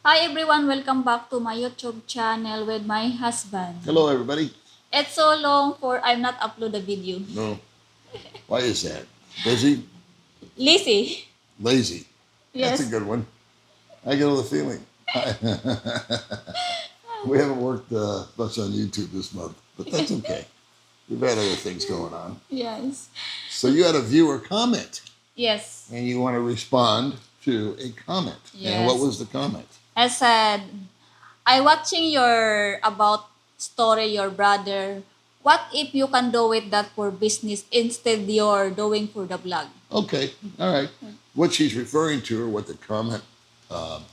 Hi everyone, welcome back to my YouTube channel with my husband. Hello, everybody. It's so long for I'm not upload a video. No, why is that? Busy? Lazy. Lazy? That's a Yes. good one. I get all the feeling. We haven't worked much on YouTube this month, but that's okay. We've had other things going on. Yes. So you had a viewer comment, Yes. and you want to respond to a comment. And what Yes. was the comment? I said I watching your about story your brother. What if you can do it that for business instead you're doing for the blog? Okay, all right. What she's referring to, or what the comment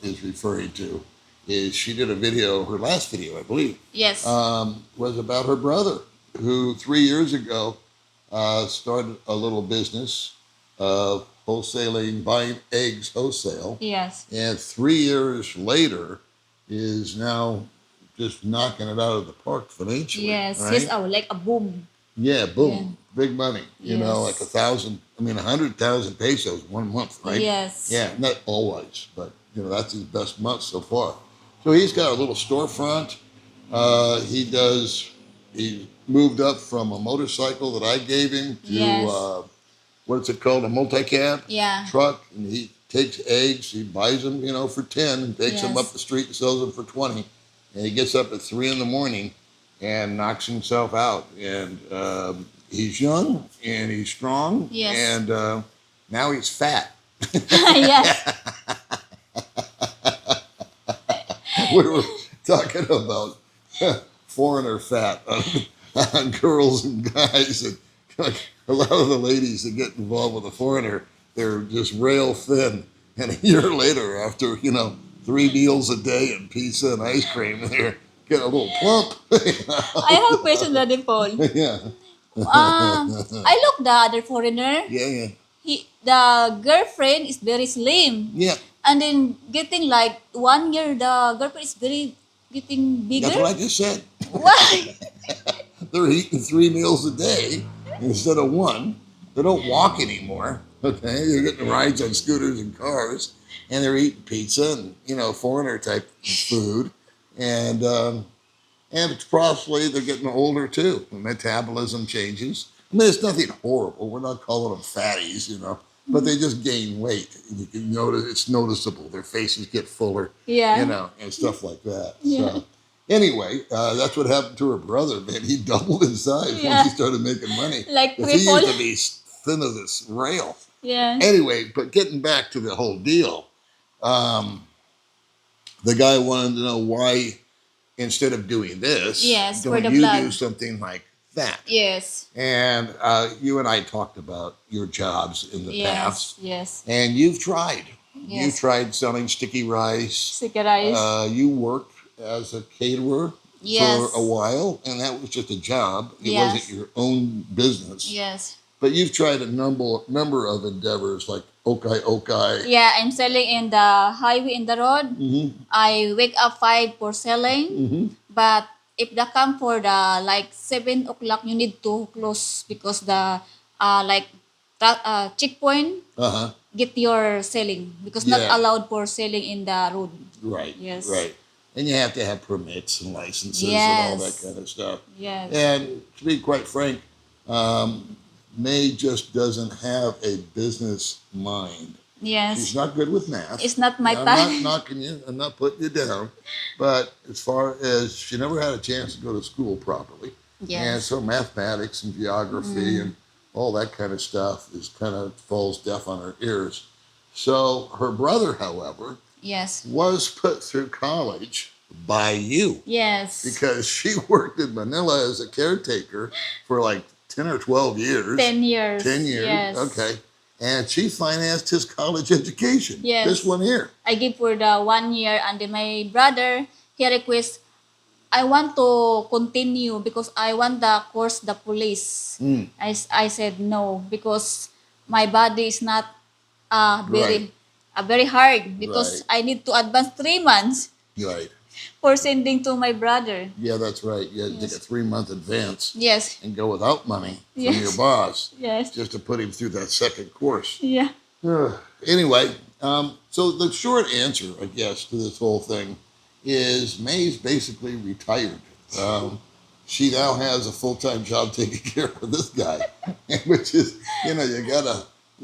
is referring to, is she did a video, her last video, I believe, Yes. was about her brother, who 3 years ago started a little business of wholesaling, buying eggs wholesale, Yes. and 3 years later is now just knocking it out of the park financially. Yes. Right? Yes. Oh, like a boom. Yeah, boom, Yeah. big money. You know, like Yes. 100,000 pesos 1 month, right? Yes. Yeah, not always, but that's his best month so far. So he's got a little storefront. He does. He moved up from a motorcycle that I gave him to Yes. what's it called, a multi-cab Yeah. truck, and he takes eggs. He buys them, for 10, and takes them up Yes. the street and sells them for 20. And he gets up at 3 in the morning and knocks himself out. And he's young and he's strong. Yes. And now he's fat. Yes. We were talking about foreigner fat on girls and guys, and like, a lot of the ladies that get involved with a foreigner, they're just rail thin, and a year later, after 3 meals a day and pizza and ice cream, they're getting a little plump. I have a question, Daddy Paul. Yeah. I look the other foreigner. Yeah. The girlfriend is very slim. Yeah. And then getting like 1 year, the girlfriend is very getting bigger. That's what I just said. Why? They're eating 3 meals a day instead of one. They don't walk anymore. Okay, they're getting rides on scooters and cars, and they're eating pizza and foreigner type food, and it's probably they're getting older too. The metabolism changes. I mean, it's nothing horrible. We're not calling them fatties, but they just gain weight. And you can notice it's noticeable. Their faces get fuller, Yeah. and stuff like that. Yeah. So anyway, that's what happened to her brother, man. He doubled in size Yeah. once he started making money. Like 'Cause he triple. used to be thin as this rail. Yeah. Anyway, but getting back to the whole deal, um, the guy wanted to know why, instead of doing this, Yes, for don't the you blood. do something like that? Yes. And you and I talked about your jobs in the Yes. past, Yes. and you've tried. You Yes. tried selling sticky rice. Sticky rice. You worked as a caterer Yes. for a while, and that was just a job. It Yes. wasn't your own business. Yes. But you've tried a number of endeavors like okay okay. Yeah, I'm selling in the highway in the road. Mm-hmm. I wake up 5 for selling. Mm-hmm. But if the come for the like 7 o'clock, you need to close because the like checkpoint Uh-huh. get your selling because not Yeah. allowed for selling in the road. Right. Yes. Right. And you have to have permits and licenses and all that Yes. kind of stuff. Yes. And to be quite frank, May just doesn't have a business mind. Yes. She's not good with math. It's not my I'm time. not knocking you. I'm not putting you down. But as far as she never had a chance to go to school properly. And Yes. so mathematics and geography and all that kind of stuff is kind of falls deaf on her ears. So her brother, however, Yes. was put through college by you Yes. because she worked in Manila as a caretaker for like 10 or 12 years. 10 years. 10 years. Yes. Okay. And she financed his college education. Yes. This one here. I give for the 1 year and then my brother he request I want to continue because I want the course the police. Mm. I said no because my body is not very Right. very hard because Right. I need to advance 3 months Right. for sending to my brother. Yeah, that's right. You had to take a 3-month advance Yes. and go without money from Yes. your boss Yes. just to put him through that second course. Yeah. Anyway, So the short answer, I guess, to this whole thing is May's basically retired. She now has a full-time job taking care of this guy, which is, you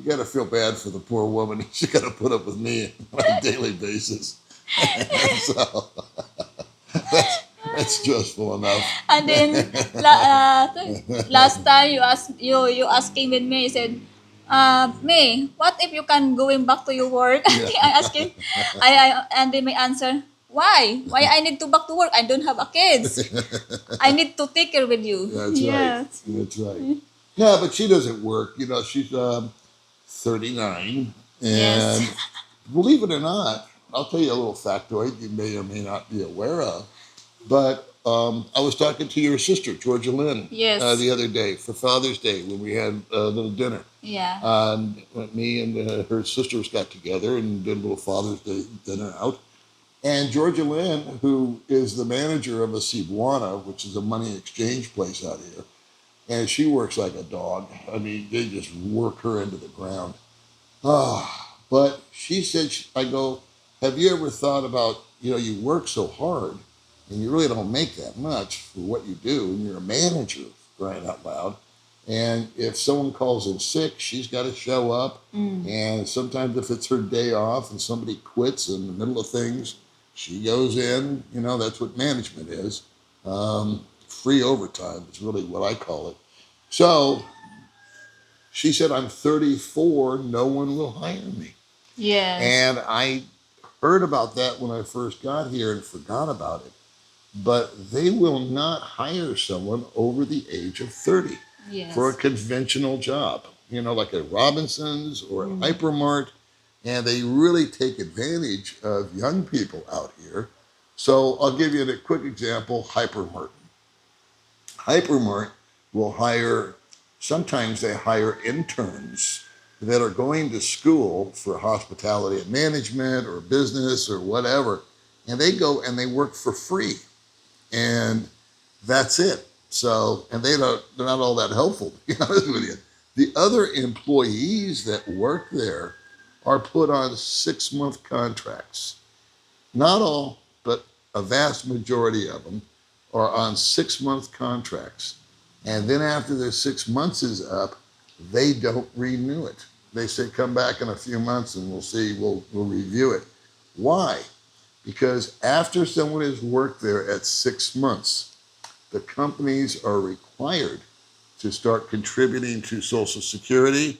gotta feel bad for the poor woman. She got to put up with me on a daily basis. So that's stressful enough. And then last time you asking with me, you said, May, what if you can going back to your work? Yeah. I asking, and then my answer, why? Why I need to back to work? I don't have a kids. I need to take care with you. That's right. Yes. That's right. Yeah, but she doesn't work. She's 39. Yes. And believe it or not, I'll tell you a little factoid you may or may not be aware of. But I was talking to your sister, Georgia Lynn, Yes. the other day for Father's Day when we had a little dinner. Yeah. Me and her sisters got together and did a little Father's Day dinner out. And Georgia Lynn, who is the manager of a Cebuana, which is a money exchange place out here, and she works like a dog. I mean, they just work her into the ground. But she said, I go, have you ever thought about, you work so hard and you really don't make that much for what you do, and you're a manager, crying out loud. And if someone calls in sick, she's got to show up. And sometimes if it's her day off and somebody quits in the middle of things, she goes in. That's what management is. Free overtime is really what I call it. So she said, I'm 34, no one will hire me. Yes. And I heard about that when I first got here and forgot about it. But they will not hire someone over the age of 30 Yes. for a conventional job, like a Robinson's or a Hypermart. And they really take advantage of young people out here. So I'll give you a quick example. Hypermart will sometimes they hire interns that are going to school for hospitality and management or business or whatever. And they go and they work for free. And that's it. So, and they're not all that helpful, to be honest with you. The other employees that work there are put on 6-month contracts. Not all, but a vast majority of them are on 6-month contracts. And then after their 6 months is up, they don't renew it. They say, come back in a few months and we'll see, we'll review it. Why? Because after someone has worked there at 6 months, the companies are required to start contributing to Social Security,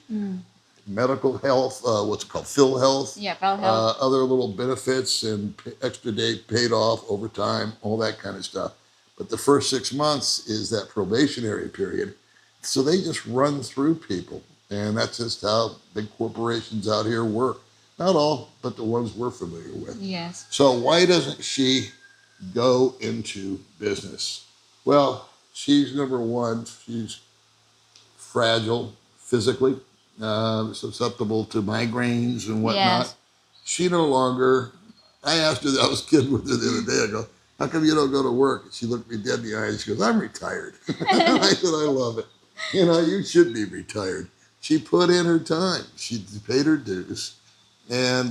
medical health, what's it called, PhilHealth, Yeah, health. other little benefits and extra day paid off, overtime, all that kind of stuff. But the first 6 months is that probationary period. So they just run through people. And that's just how big corporations out here work. Not all, but the ones we're familiar with. Yes. So why doesn't she go into business? Well, she's number one, she's fragile physically, susceptible to migraines and whatnot. Yes. She no longer, I asked her, I was kidding with her the other day, I go, how come you don't go to work? And she looked me dead in the eyes, she goes, I'm retired. I said, I love it. You should be retired. She put in her time. She paid her dues. And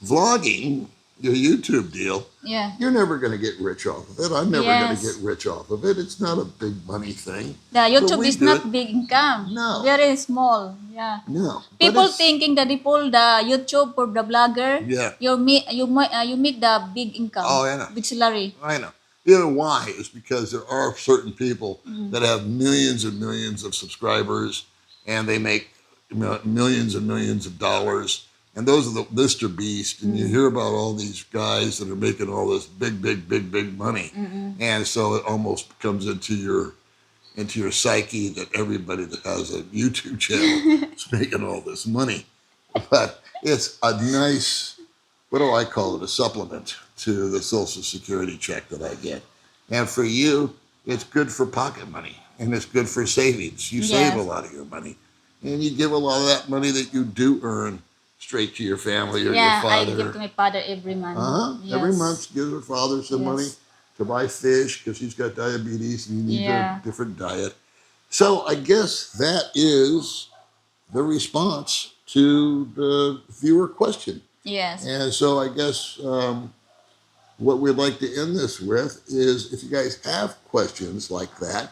vlogging, your YouTube deal, Yeah. you're never going to get rich off of it. I'm never going to Yes. get rich off of it. It's not a big money thing. The YouTube we is do not it. big income. No. Very small. Yeah. No. But People it's- thinking that the YouTube for the blogger, Yeah. you make the big income. Oh, I know. Big salary. I know. Why is because there are certain people that have millions and millions of subscribers and they make millions and millions of dollars. And those are the Mr. Beast. And you hear about all these guys that are making all this big, big, big, big money. And so it almost comes into your psyche that everybody that has a YouTube channel is making all this money. But it's a nice, what do I call it, a supplement to the Social Security check that I get. And for you, it's good for pocket money and it's good for savings. You save a Yes. lot of your money and you give a lot of that money that you do earn straight to your family or Yeah, your I father. give to my father every month. Every Yes. month, give her father some Yes. money to buy fish because he's got diabetes and he needs Yeah. a different diet. So I guess that is the response to the viewer question. Yes. And so I guess what we'd like to end this with is if you guys have questions like that,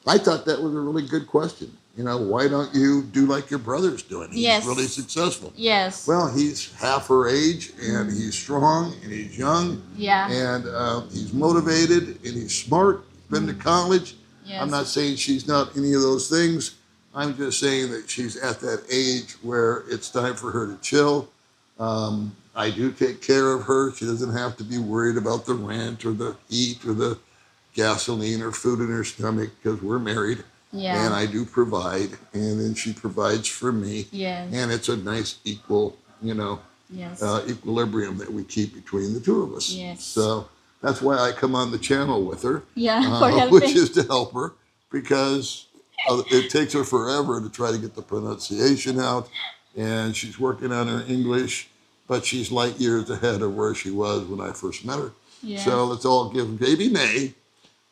I thought that was a really good question. You know, why don't you do like your brother's doing? He's Yes. really successful. Yes. Well, he's half her age, and he's strong, and he's young, Yeah. and he's motivated, and he's smart. He's been to college. Yes. I'm not saying she's not any of those things. I'm just saying that she's at that age where it's time for her to chill. I do take care of her. She doesn't have to be worried about the rent or the heat or the gasoline or food in her stomach because we're married. Yeah. And I do provide, and then she provides for me. Yes. And it's a nice equal, Yes. equilibrium that we keep between the two of us. Yes. So that's why I come on the channel with her. Yeah, for helping. Which is to help her because it takes her forever to try to get the pronunciation out, and she's working on her English, but she's light years ahead of where she was when I first met her. Yeah. So let's all give Baby May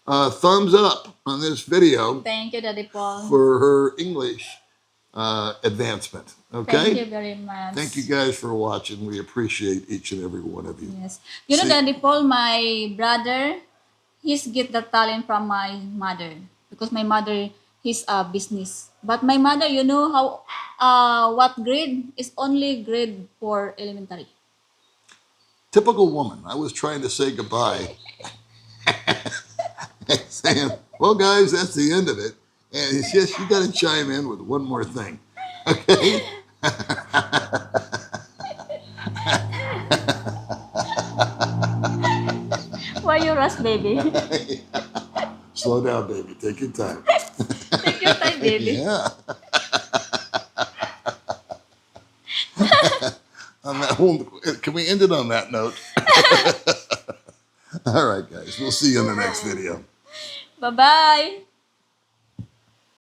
a thumbs up on this video. Thank you, Daddy Paul. For her English advancement. Okay? Thank you very much. Thank you guys for watching. We appreciate each and every one of you. Yes. You know, Daddy Paul, my brother, he's get the talent from my mother. Because my mother, he's a business. But my mother, you know what grade? Is only grade 4 elementary. Typical woman. I was trying to say goodbye. Saying, well, guys, that's the end of it. And it's just, you got to chime in with one more thing. Okay? Why you rush, baby? Slow down, baby. Take your time. Take your time, baby. Yeah. On that, can we end it on that note? All right, guys. We'll see you in the next video. Bye-bye.